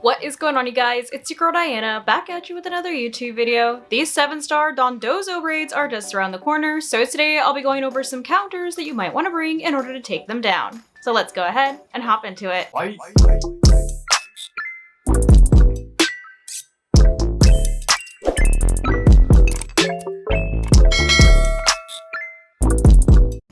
What is going on, you guys? It's your girl Diana, back at you with another YouTube video. These 7-star Dondozo raids are just around the corner, so today I'll be going over some counters that you might want to bring in order to take them down. So let's go ahead and hop into it.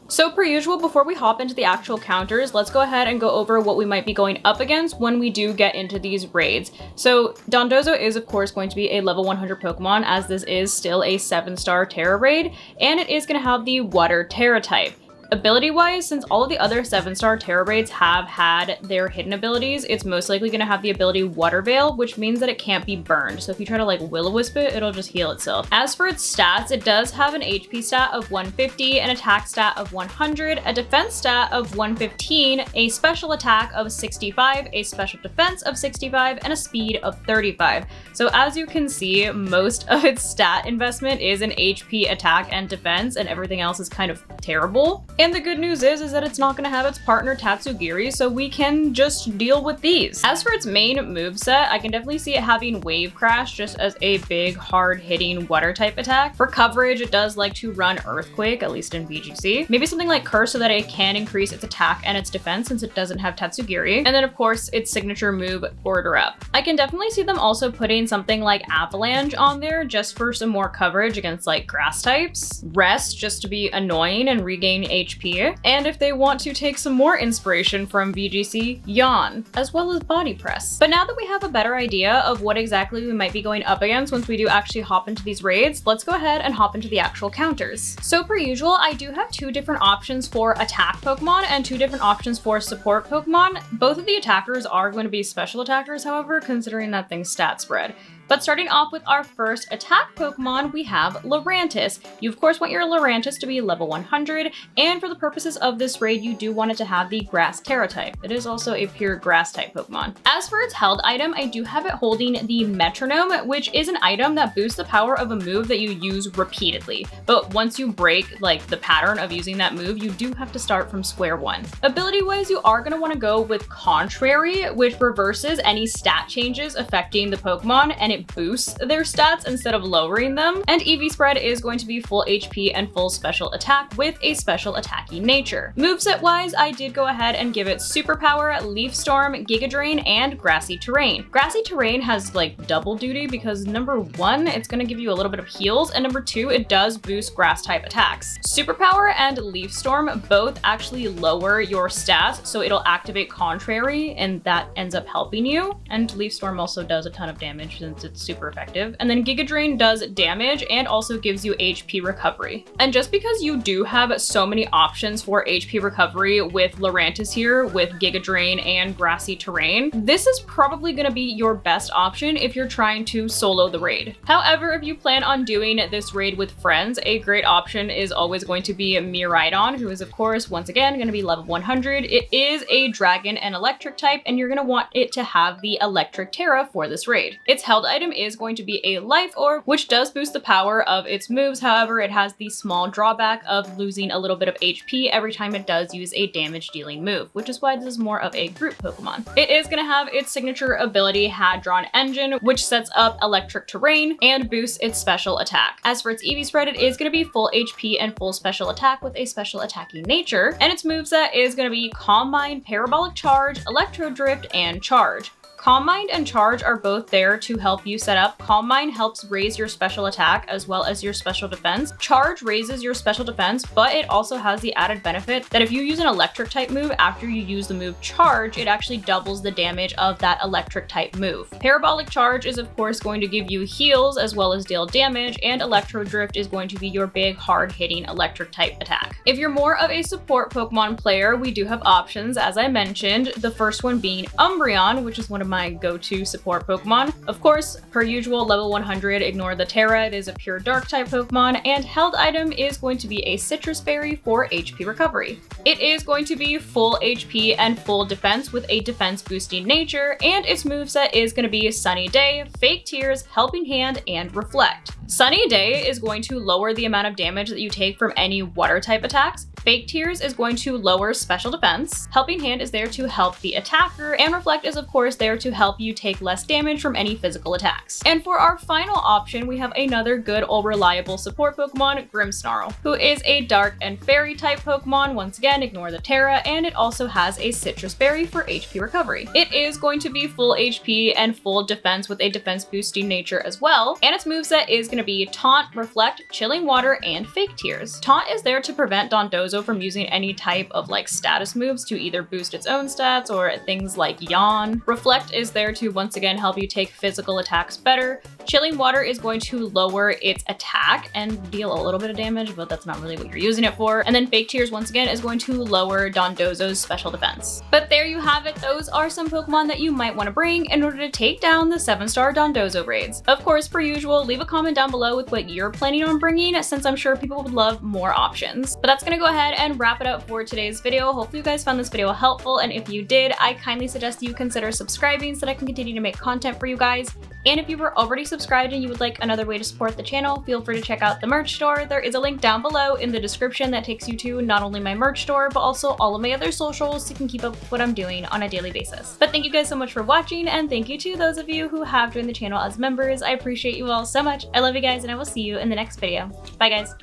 So per usual, before we hop into the actual counters, let's go ahead and go over what we might be going up against when we do get into these raids. So Dondozo is of course going to be a level 100 Pokemon, as this is still a 7-star Tera raid, and it is going to have the Water Tera type. Ability-wise, since all of the other 7-star Tera raids have had their hidden abilities, it's most likely going to have the ability Water Veil, which means that it can't be burned. So if you try to like Will-O-Wisp it, it'll just heal itself. As for its stats, it does have an HP stat of 150, an attack stat of 100, a defense stat of 115, a special attack of 65, a special defense of 65, and a speed of 35. So as you can see, most of its stat investment is in HP, attack, and defense, and everything else is kind of terrible. And the good news is that it's not going to have its partner Tatsugiri, so we can just deal with these. As for its main moveset, I can definitely see it having Wave Crash just as a big, hard-hitting water type attack. For coverage, it does like to run Earthquake, at least in VGC. Maybe something like Curse so that it can increase its attack and its defense since it doesn't have Tatsugiri. And then of course, its signature move, Order Up. I can definitely see them also putting something like Avalanche on there just for some more coverage against like grass types. Rest just to be annoying and regain HP. And if they want to take some more inspiration from VGC, Yawn, as well as Body Press. But now that we have a better idea of what exactly we might be going up against once we do actually hop into these raids, let's go ahead and hop into the actual counters. So per usual, I do have two different options for attack Pokemon and two different options for support Pokemon. Both of the attackers are going to be special attackers, however, considering that thing's stat spread. But starting off with our first attack Pokemon, we have Lurantis. You of course want your Lurantis to be level 100, and for the purposes of this raid, you do want it to have the Grass Tera type. It is also a pure Grass type Pokemon. As for its held item, I do have it holding the Metronome, which is an item that boosts the power of a move that you use repeatedly. But once you break like the pattern of using that move, you do have to start from square one. Ability-wise, you are going to want to go with Contrary, which reverses any stat changes affecting the Pokemon, and it boosts their stats instead of lowering them. And EV Spread is going to be full HP and full special attack with a special attacking nature. Moveset wise, I did go ahead and give it Superpower, Leaf Storm, Giga Drain, and Grassy Terrain. Grassy Terrain has like double duty because number one, it's going to give you a little bit of heals, and number two, it does boost grass type attacks. Superpower and Leaf Storm both actually lower your stats, so it'll activate Contrary, and that ends up helping you. And Leaf Storm also does a ton of damage since it's super effective. And then Giga Drain does damage and also gives you HP recovery. And just because you do have so many options for HP recovery with Lurantis here, with Giga Drain and Grassy Terrain, this is probably going to be your best option if you're trying to solo the raid. However, if you plan on doing this raid with friends, a great option is always going to be Miraidon, who is of course once again going to be level 100. It is a dragon and electric type, and you're going to want it to have the Electric Tera for this raid. Its held item is going to be a Life Orb, which does boost the power of its moves. However, it has the small drawback of losing a little bit of HP every time it does use a damage dealing move, which is why this is more of a group Pokemon. It is going to have its signature ability Hadron Engine, which sets up Electric Terrain and boosts its special attack. As for its EV Spread, it is going to be full HP and full special attack with a special attacking nature, and its moveset is going to be Calm Mind, Parabolic Charge, Electro Drift, and Charge. Calm Mind and Charge are both there to help you set up. Calm Mind helps raise your special attack as well as your special defense. Charge raises your special defense, but it also has the added benefit that if you use an electric type move after you use the move Charge, it actually doubles the damage of that electric type move. Parabolic Charge is of course going to give you heals as well as deal damage, and Electro Drift is going to be your big hard-hitting electric type attack. If you're more of a support Pokemon player, we do have options, as I mentioned, the first one being Umbreon, which is one of my go-to support Pokemon. Of course, per usual, level 100, ignore the Tera, it is a pure dark type Pokemon, and held item is going to be a Citrus Berry for HP recovery. It is going to be full HP and full defense with a defense boosting nature, and its moveset is going to be Sunny Day, Fake Tears, Helping Hand, and Reflect. Sunny Day is going to lower the amount of damage that you take from any water type attacks. Fake Tears is going to lower special defense. Helping Hand is there to help the attacker, and Reflect is of course there to help you take less damage from any physical attacks. And for our final option, we have another good old reliable support Pokemon, Grimmsnarl, who is a dark and fairy type Pokemon. Once again, ignore the Tera, and it also has a Citrus Berry for HP recovery. It is going to be full HP and full defense with a defense boosting nature as well, and its moveset is going to be Taunt, Reflect, Chilling Water, and Fake Tears. Taunt is there to prevent Dondozo from using any type of like status moves to either boost its own stats or things like Yawn. Reflect is there to once again help you take physical attacks better. Chilling Water is going to lower its attack and deal a little bit of damage, but that's not really what you're using it for. And then Fake Tears once again is going to lower Dondozo's special defense. But there you have it. Those are some Pokemon that you might want to bring in order to take down the 7-star Dondozo raids. Of course, per usual, leave a comment down below with what you're planning on bringing, since I'm sure people would love more options. But that's gonna go ahead and wrap it up for today's video. Hopefully you guys found this video helpful, and if you did, I kindly suggest you consider subscribing so that I can continue to make content for you guys. And if you were already subscribed and you would like another way to support the channel, feel free to check out the merch store. There is a link down below in the description that takes you to not only my merch store, but also all of my other socials so you can keep up with what I'm doing on a daily basis. But thank you guys so much for watching, and thank you to those of you who have joined the channel as members. I appreciate you all so much. I love you guys, and I will see you in the next video. Bye guys.